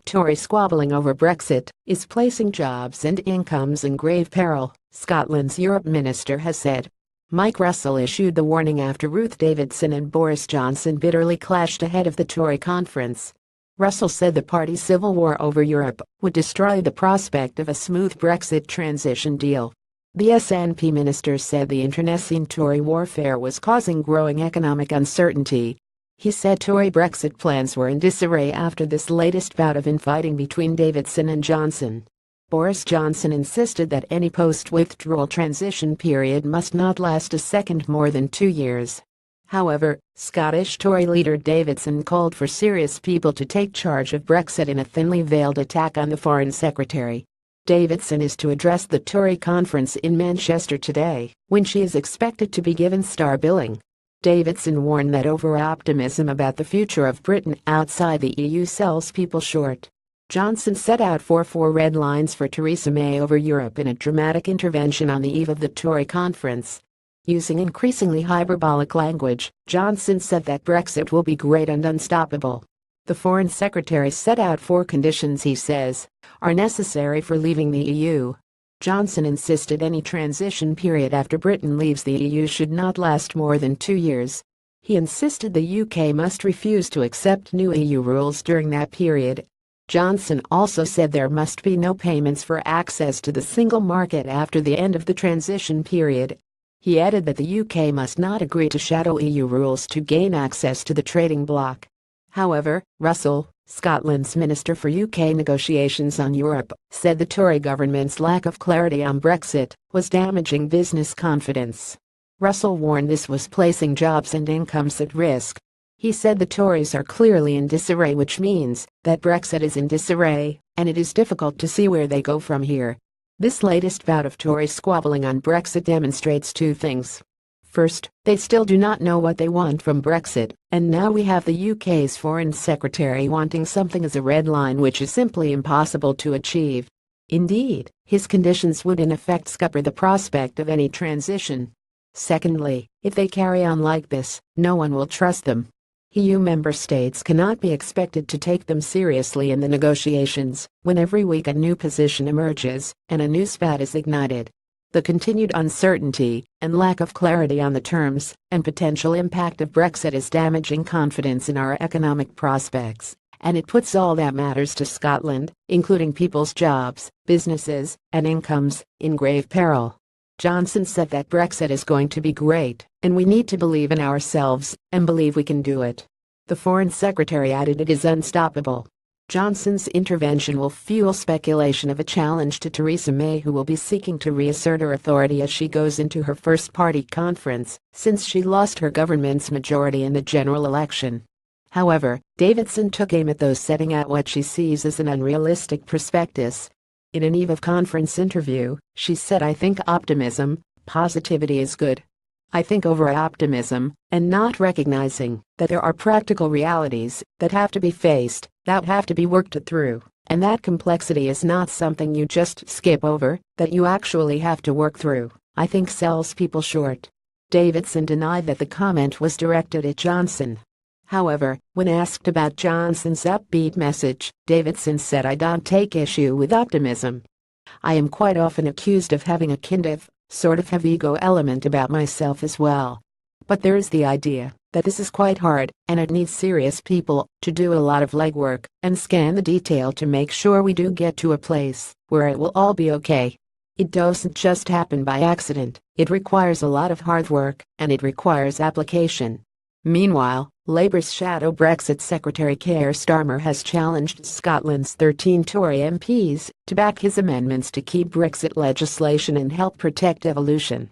Tory squabbling over Brexit is placing jobs and incomes in grave peril, Scotland's Europe minister has said. Mike Russell issued the warning after Ruth Davidson and Boris Johnson bitterly clashed ahead of the Tory conference. Russell said the party's civil war over Europe would destroy the prospect of a smooth Brexit transition deal. The SNP minister said the internecine Tory warfare was causing growing economic uncertainty. He said Tory Brexit plans were in disarray after this latest bout of infighting between Davidson and Johnson. Boris Johnson insisted that any post-withdrawal transition period must not last a second more than 2 years. However, Scottish Tory leader Davidson called for serious people to take charge of Brexit in a thinly veiled attack on the Foreign Secretary. Davidson is to address the Tory conference in Manchester today, when she is expected to be given star billing. Davidson warned that over-optimism about the future of Britain outside the EU sells people short. Johnson set out four red lines for Theresa May over Europe in a dramatic intervention on the eve of the Tory conference. Using increasingly hyperbolic language, Johnson said that Brexit will be great and unstoppable. The Foreign Secretary set out 4 conditions he says are necessary for leaving the EU. Johnson insisted any transition period after Britain leaves the EU should not last more than 2 years. He insisted the UK must refuse to accept new EU rules during that period. Johnson also said there must be no payments for access to the single market after the end of the transition period. He added that the UK must not agree to shadow EU rules to gain access to the trading bloc. However, Russell, Scotland's Minister for UK Negotiations on Europe, said the Tory government's lack of clarity on Brexit was damaging business confidence. Russell warned this was placing jobs and incomes at risk. He said the Tories are clearly in disarray, which means that Brexit is in disarray, and it is difficult to see where they go from here. This latest bout of Tory squabbling on Brexit demonstrates 2 things. First, they still do not know what they want from Brexit, and now we have the UK's Foreign Secretary wanting something as a red line which is simply impossible to achieve. Indeed, his conditions would in effect scupper the prospect of any transition. Secondly, if they carry on like this, no one will trust them. EU member states cannot be expected to take them seriously in the negotiations when every week a new position emerges and a new spat is ignited. The continued uncertainty and lack of clarity on the terms and potential impact of Brexit is damaging confidence in our economic prospects, and it puts all that matters to Scotland, including people's jobs, businesses, and incomes, in grave peril. Johnson said that Brexit is going to be great, and we need to believe in ourselves and believe we can do it. The Foreign Secretary added it is unstoppable. Johnson's intervention will fuel speculation of a challenge to Theresa May, who will be seeking to reassert her authority as she goes into her first party conference since she lost her government's majority in the general election. However, Davidson took aim at those setting out what she sees as an unrealistic prospectus. In an eve of conference interview, she said, "I think optimism, positivity is good. I think over-optimism and not recognizing that there are practical realities that have to be faced, that have to be worked through, and that complexity is not something you just skip over, that you actually have to work through, I think sells people short." Davidson denied that the comment was directed at Johnson. However, when asked about Johnson's upbeat message, Davidson said, "I don't take issue with optimism. I am quite often accused of having a sort of ego element about myself as well. But there is the idea that this is quite hard and it needs serious people to do a lot of legwork and scan the detail to make sure we do get to a place where it will all be okay. It doesn't just happen by accident, it requires a lot of hard work and it requires application." Meanwhile, Labour's shadow Brexit Secretary Keir Starmer has challenged Scotland's 13 Tory MPs to back his amendments to keep Brexit legislation and help protect devolution.